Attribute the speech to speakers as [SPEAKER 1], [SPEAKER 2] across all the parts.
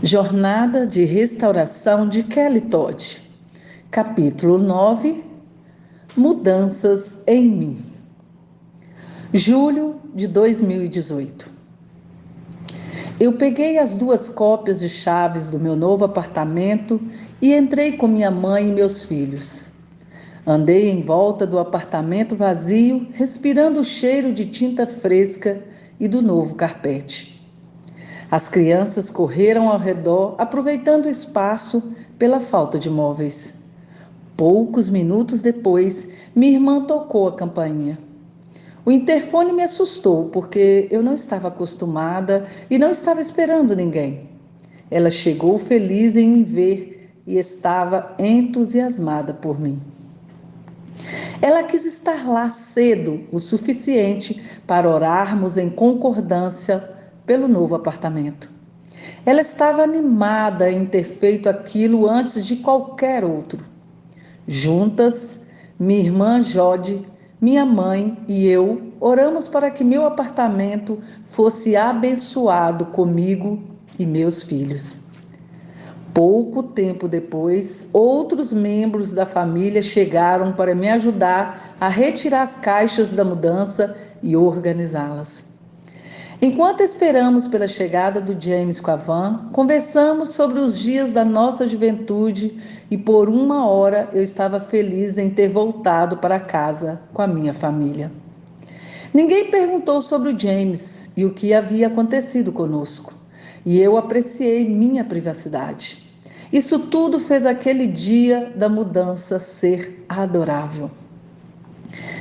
[SPEAKER 1] Jornada de Restauração de Kelly Todd. Capítulo 9. Mudanças em mim. Julho de 2018. Eu peguei as 2 cópias de chaves do meu novo apartamento e entrei com minha mãe e meus filhos. Andei em volta do apartamento vazio, respirando o cheiro de tinta fresca e do novo carpete. As crianças correram ao redor, aproveitando o espaço pela falta de móveis. Poucos minutos depois, minha irmã tocou a campainha. O interfone me assustou, porque eu não estava acostumada e não estava esperando ninguém. Ela chegou feliz em me ver e estava entusiasmada por mim. Ela quis estar lá cedo o suficiente para orarmos em concordância pelo novo apartamento. Ela estava animada em ter feito aquilo antes de qualquer outro. Juntas, minha irmã Jode, minha mãe e eu oramos para que meu apartamento fosse abençoado comigo e meus filhos. Pouco tempo depois, outros membros da família chegaram para me ajudar a retirar as caixas da mudança e organizá-las. Enquanto esperamos pela chegada do James com a van, conversamos sobre os dias da nossa juventude e por 1 hora eu estava feliz em ter voltado para casa com a minha família. Ninguém perguntou sobre o James e o que havia acontecido conosco, e eu apreciei minha privacidade. Isso tudo fez aquele dia da mudança ser adorável.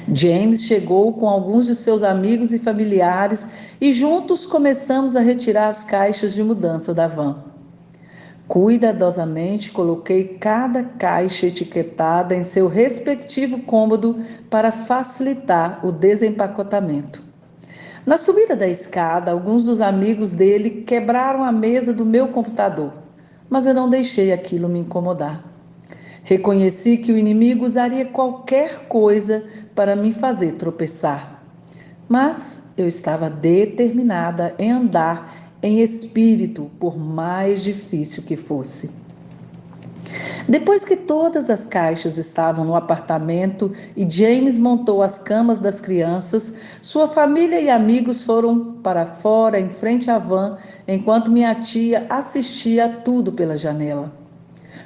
[SPEAKER 1] James chegou com alguns de seus amigos e familiares e juntos começamos a retirar as caixas de mudança da van. Cuidadosamente coloquei cada caixa etiquetada em seu respectivo cômodo para facilitar o desempacotamento. Na subida da escada, alguns dos amigos dele quebraram a mesa do meu computador, mas eu não deixei aquilo me incomodar. Reconheci que o inimigo usaria qualquer coisa para me fazer tropeçar. Mas eu estava determinada em andar em espírito, por mais difícil que fosse. Depois que todas as caixas estavam no apartamento e James montou as camas das crianças, sua família e amigos foram para fora em frente à van, enquanto minha tia assistia a tudo pela janela.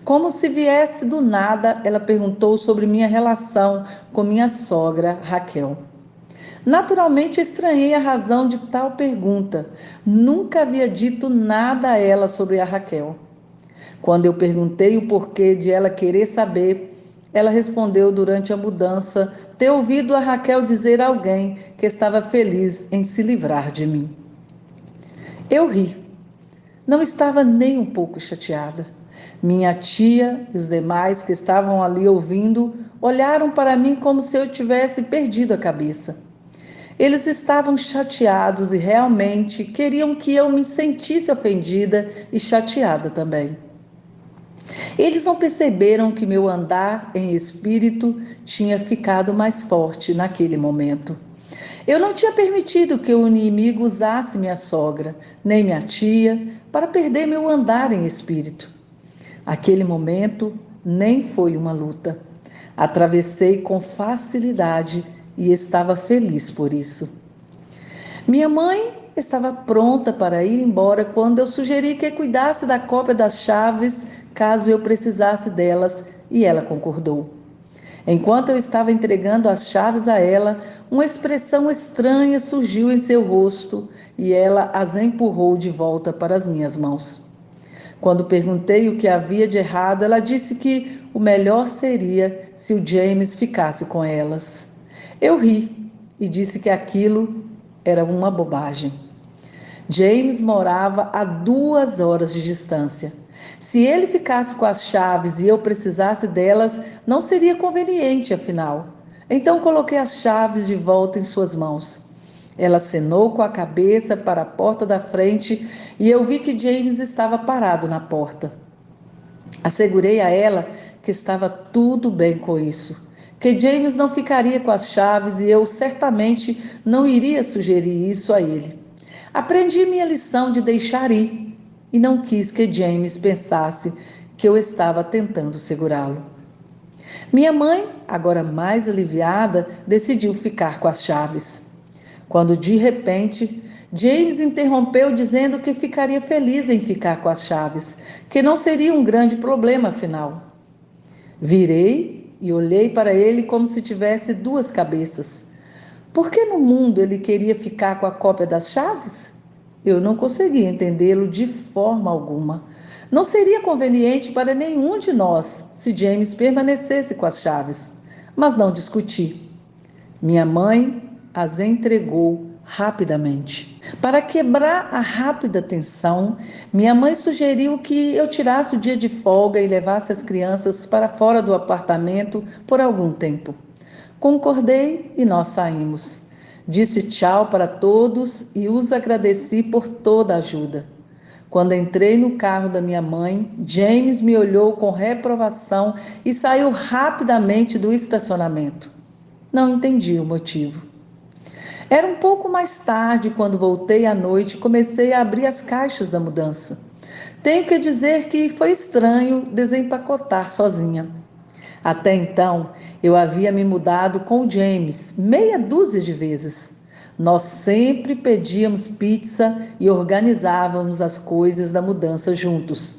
[SPEAKER 1] Como se viesse do nada, ela perguntou sobre minha relação com minha sogra, Raquel. Naturalmente, estranhei a razão de tal pergunta. Nunca havia dito nada a ela sobre a Raquel. Quando eu perguntei o porquê de ela querer saber, ela respondeu durante a mudança ter ouvido a Raquel dizer a alguém que estava feliz em se livrar de mim. Eu ri. Não estava nem um pouco chateada. Minha tia e os demais que estavam ali ouvindo olharam para mim como se eu tivesse perdido a cabeça. Eles estavam chateados e realmente queriam que eu me sentisse ofendida e chateada também. Eles não perceberam que meu andar em espírito tinha ficado mais forte naquele momento. Eu não tinha permitido que o inimigo usasse minha sogra, nem minha tia, para perder meu andar em espírito. Aquele momento nem foi uma luta. Atravessei com facilidade e estava feliz por isso. Minha mãe estava pronta para ir embora quando eu sugeri que cuidasse da cópia das chaves caso eu precisasse delas, e ela concordou. Enquanto eu estava entregando as chaves a ela, uma expressão estranha surgiu em seu rosto e ela as empurrou de volta para as minhas mãos. Quando perguntei o que havia de errado, ela disse que o melhor seria se o James ficasse com elas. Eu ri e disse que aquilo era uma bobagem. James morava a 2 horas de distância. Se ele ficasse com as chaves e eu precisasse delas, não seria conveniente, afinal. Então coloquei as chaves de volta em suas mãos. Ela acenou com a cabeça para a porta da frente e eu vi que James estava parado na porta. Assegurei a ela que estava tudo bem com isso, que James não ficaria com as chaves e eu certamente não iria sugerir isso a ele. Aprendi minha lição de deixar ir e não quis que James pensasse que eu estava tentando segurá-lo. Minha mãe, agora mais aliviada, decidiu ficar com as chaves. Quando de repente James interrompeu dizendo que ficaria feliz em ficar com as chaves, que não seria um grande problema afinal. Virei e olhei para ele como se tivesse duas cabeças. Por que no mundo ele queria ficar com a cópia das chaves? Eu não conseguia entendê-lo de forma alguma. Não seria conveniente para nenhum de nós se James permanecesse com as chaves, mas não discuti. Minha mãe as entregou rapidamente. Para quebrar a rápida tensão, minha mãe sugeriu que eu tirasse o dia de folga e levasse as crianças para fora do apartamento por algum tempo. Concordei e nós saímos. Disse tchau para todos e os agradeci por toda a ajuda. Quando entrei no carro da minha mãe, James me olhou com reprovação e saiu rapidamente do estacionamento. Não entendi o motivo. Era um pouco mais tarde quando voltei à noite e comecei a abrir as caixas da mudança. Tenho que dizer que foi estranho desempacotar sozinha. Até então, eu havia me mudado com o James meia dúzia de vezes. Nós sempre pedíamos pizza e organizávamos as coisas da mudança juntos.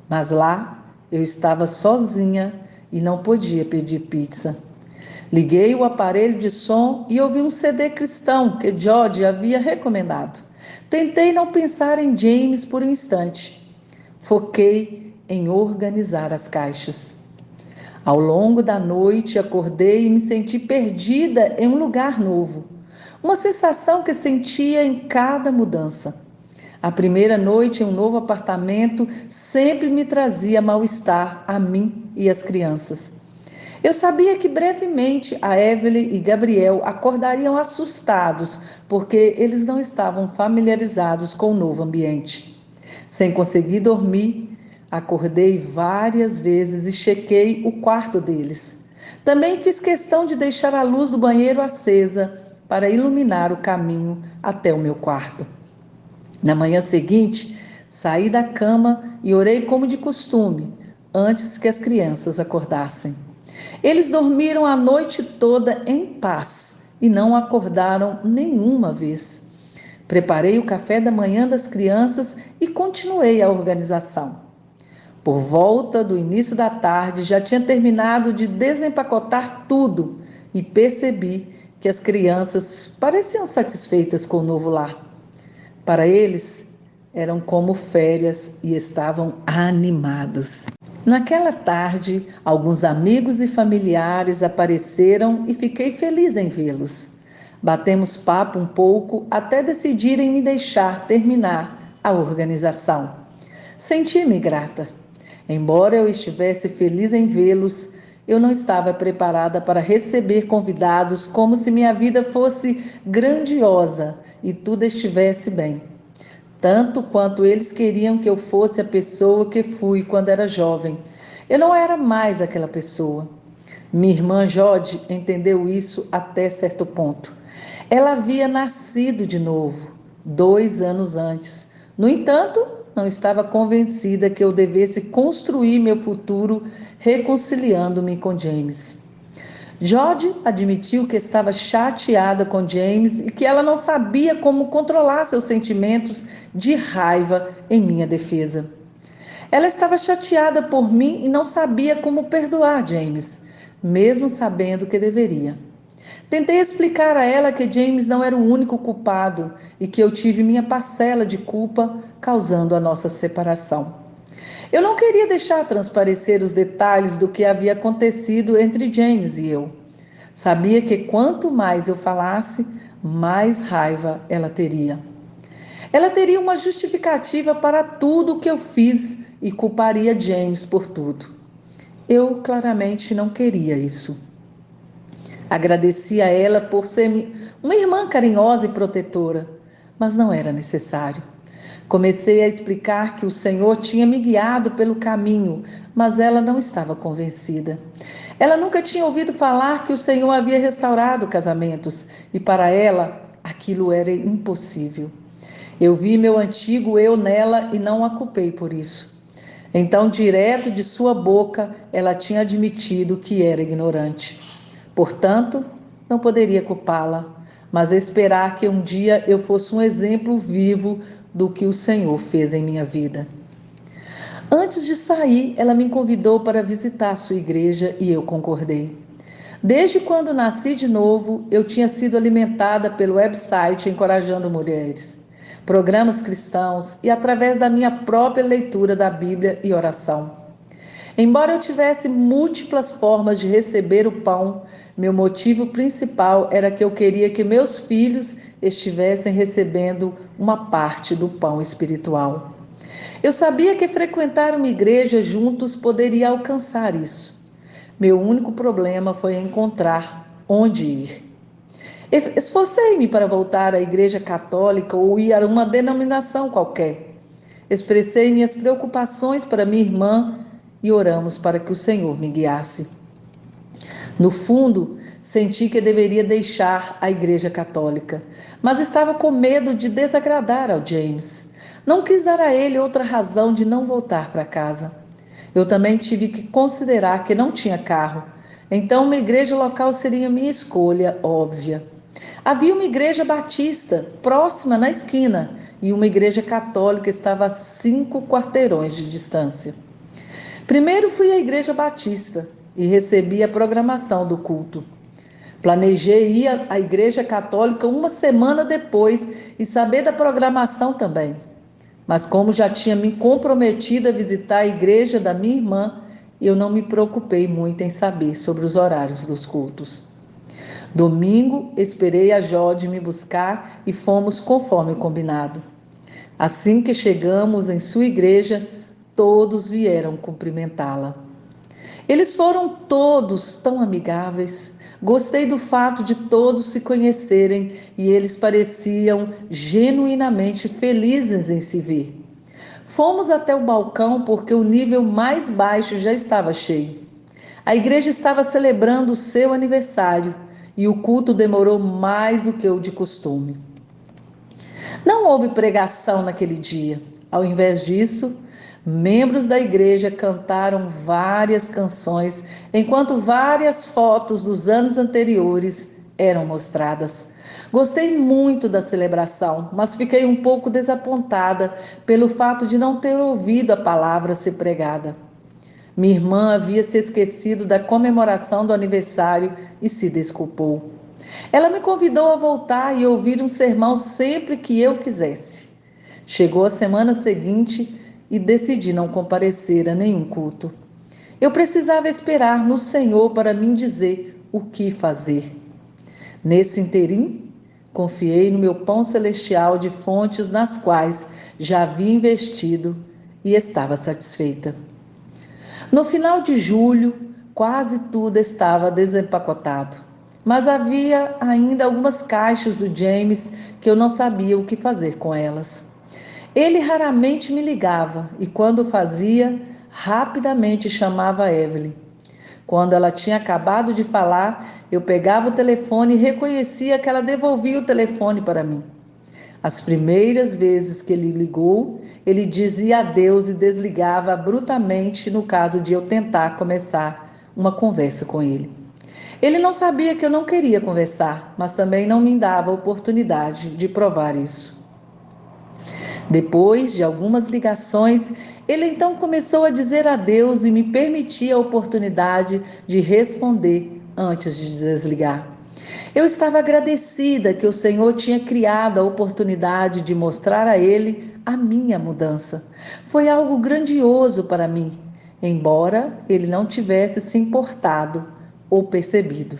[SPEAKER 1] Mas lá eu estava sozinha e não podia pedir pizza. Liguei o aparelho de som e ouvi um CD cristão que George havia recomendado. Tentei não pensar em James por um instante. Foquei em organizar as caixas. Ao longo da noite, acordei e me senti perdida em um lugar novo. Uma sensação que sentia em cada mudança. A primeira noite em um novo apartamento sempre me trazia mal-estar a mim e às crianças. Eu sabia que brevemente a Evelyn e Gabriel acordariam assustados, porque eles não estavam familiarizados com o novo ambiente. Sem conseguir dormir, acordei várias vezes e chequei o quarto deles. Também fiz questão de deixar a luz do banheiro acesa para iluminar o caminho até o meu quarto. Na manhã seguinte, saí da cama e orei como de costume, antes que as crianças acordassem. Eles dormiram a noite toda em paz e não acordaram nenhuma vez. Preparei o café da manhã das crianças e continuei a organização. Por volta do início da tarde, já tinha terminado de desempacotar tudo e percebi que as crianças pareciam satisfeitas com o novo lar. Para eles, eram como férias e estavam animados. Naquela tarde, alguns amigos e familiares apareceram e fiquei feliz em vê-los. Batemos papo um pouco até decidirem me deixar terminar a organização. Senti-me grata. Embora eu estivesse feliz em vê-los, eu não estava preparada para receber convidados como se minha vida fosse grandiosa e tudo estivesse bem. Tanto quanto eles queriam que eu fosse a pessoa que fui quando era jovem. Eu não era mais aquela pessoa. Minha irmã Jode entendeu isso até certo ponto. Ela havia nascido de novo, 2 anos antes. No entanto, não estava convencida que eu devesse construir meu futuro reconciliando-me com James. Jode admitiu que estava chateada com James e que ela não sabia como controlar seus sentimentos de raiva em minha defesa. Ela estava chateada por mim e não sabia como perdoar James, mesmo sabendo que deveria. Tentei explicar a ela que James não era o único culpado e que eu tive minha parcela de culpa causando a nossa separação. Eu não queria deixar transparecer os detalhes do que havia acontecido entre James e eu. Sabia que quanto mais eu falasse, mais raiva ela teria. Ela teria uma justificativa para tudo o que eu fiz e culparia James por tudo. Eu claramente não queria isso. Agradeci a ela por ser uma irmã carinhosa e protetora, mas não era necessário. Comecei a explicar que o Senhor tinha me guiado pelo caminho, mas ela não estava convencida. Ela nunca tinha ouvido falar que o Senhor havia restaurado casamentos e para ela aquilo era impossível. Eu vi meu antigo eu nela e não a culpei por isso. Então, direto de sua boca, ela tinha admitido que era ignorante. Portanto, não poderia culpá-la, mas esperar que um dia eu fosse um exemplo vivo do que o Senhor fez em minha vida. Antes de sair, ela me convidou para visitar a sua igreja e eu concordei. Desde quando nasci de novo, eu tinha sido alimentada pelo website Encorajando Mulheres, programas cristãos e através da minha própria leitura da Bíblia e oração. Embora eu tivesse múltiplas formas de receber o pão, meu motivo principal era que eu queria que meus filhos estivessem recebendo uma parte do pão espiritual. Eu sabia que frequentar uma igreja juntos poderia alcançar isso. Meu único problema foi encontrar onde ir. Esforcei-me para voltar à igreja católica ou ir a uma denominação qualquer. Expressei minhas preocupações para minha irmã e oramos para que o Senhor me guiasse. No fundo, senti que deveria deixar a igreja católica, mas estava com medo de desagradar ao James. Não quis dar a ele outra razão de não voltar para casa. Eu também tive que considerar que não tinha carro, então uma igreja local seria minha escolha óbvia. Havia uma igreja batista próxima na esquina e uma igreja católica estava a 5 quarteirões de distância. Primeiro fui à igreja batista e recebi a programação do culto. Planejei ir à igreja católica uma semana depois e saber da programação também. Mas como já tinha me comprometido a visitar a igreja da minha irmã, eu não me preocupei muito em saber sobre os horários dos cultos. Domingo, esperei a Jode me buscar e fomos conforme combinado. Assim que chegamos em sua igreja, todos vieram cumprimentá-la. Eles foram todos tão amigáveis. Gostei do fato de todos se conhecerem e eles pareciam genuinamente felizes em se ver. Fomos até o balcão porque o nível mais baixo já estava cheio. A igreja estava celebrando o seu aniversário e o culto demorou mais do que o de costume. Não houve pregação naquele dia. Ao invés disso, membros da igreja cantaram várias canções, enquanto várias fotos dos anos anteriores eram mostradas. Gostei muito da celebração, mas fiquei um pouco desapontada pelo fato de não ter ouvido a palavra ser pregada. Minha irmã havia se esquecido da comemoração do aniversário e se desculpou. Ela me convidou a voltar e ouvir um sermão sempre que eu quisesse. Chegou a semana seguinte e decidi não comparecer a nenhum culto. Eu precisava esperar no Senhor para me dizer o que fazer. Nesse interim, confiei no meu pão celestial de fontes nas quais já havia investido e estava satisfeita. No final de julho, quase tudo estava desempacotado, mas havia ainda algumas caixas do James que eu não sabia o que fazer com elas. Ele raramente me ligava e, quando fazia, rapidamente chamava a Evelyn. Quando ela tinha acabado de falar, eu pegava o telefone e reconhecia que ela devolvia o telefone para mim. As primeiras vezes que ele ligou, ele dizia adeus e desligava abruptamente no caso de eu tentar começar uma conversa com ele. Ele não sabia que eu não queria conversar, mas também não me dava a oportunidade de provar isso. Depois de algumas ligações, ele então começou a dizer adeus e me permitia a oportunidade de responder antes de desligar. Eu estava agradecida que o Senhor tinha criado a oportunidade de mostrar a ele a minha mudança. Foi algo grandioso para mim, embora ele não tivesse se importado ou percebido.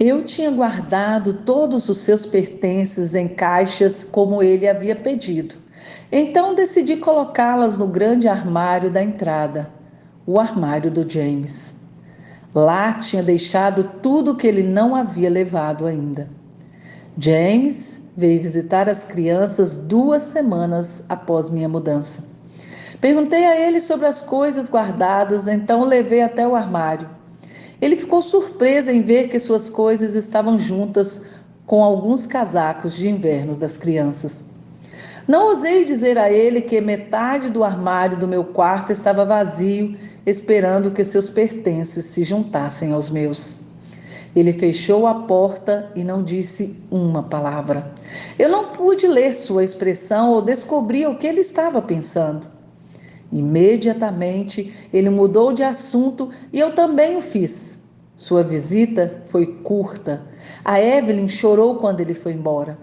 [SPEAKER 1] Eu tinha guardado todos os seus pertences em caixas como ele havia pedido. Então decidi colocá-las no grande armário da entrada, o armário do James. Lá tinha deixado tudo o que ele não havia levado ainda. James veio visitar as crianças 2 semanas após minha mudança. Perguntei a ele sobre as coisas guardadas, então o levei até o armário. Ele ficou surpreso em ver que suas coisas estavam juntas com alguns casacos de inverno das crianças. Não ousei dizer a ele que metade do armário do meu quarto estava vazio, esperando que seus pertences se juntassem aos meus. Ele fechou a porta e não disse uma palavra. Eu não pude ler sua expressão ou descobrir o que ele estava pensando. Imediatamente ele mudou de assunto e eu também o fiz. Sua visita foi curta. A Evelyn chorou quando ele foi embora.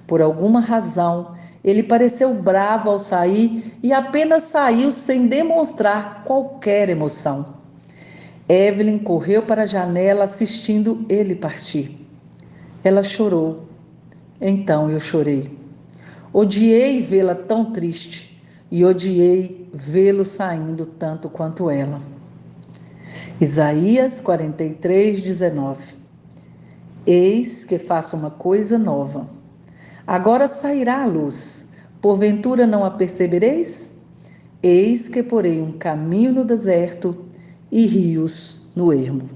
[SPEAKER 1] Por alguma razão, ele pareceu bravo ao sair e apenas saiu sem demonstrar qualquer emoção. Evelyn correu para a janela assistindo ele partir. Ela chorou. Então eu chorei. Odiei vê-la tão triste e odiei vê-lo saindo tanto quanto ela. Isaías 43:19. Eis que faço uma coisa nova. Agora sairá a luz. Porventura não a percebereis? Eis que porei um caminho no deserto e rios no ermo.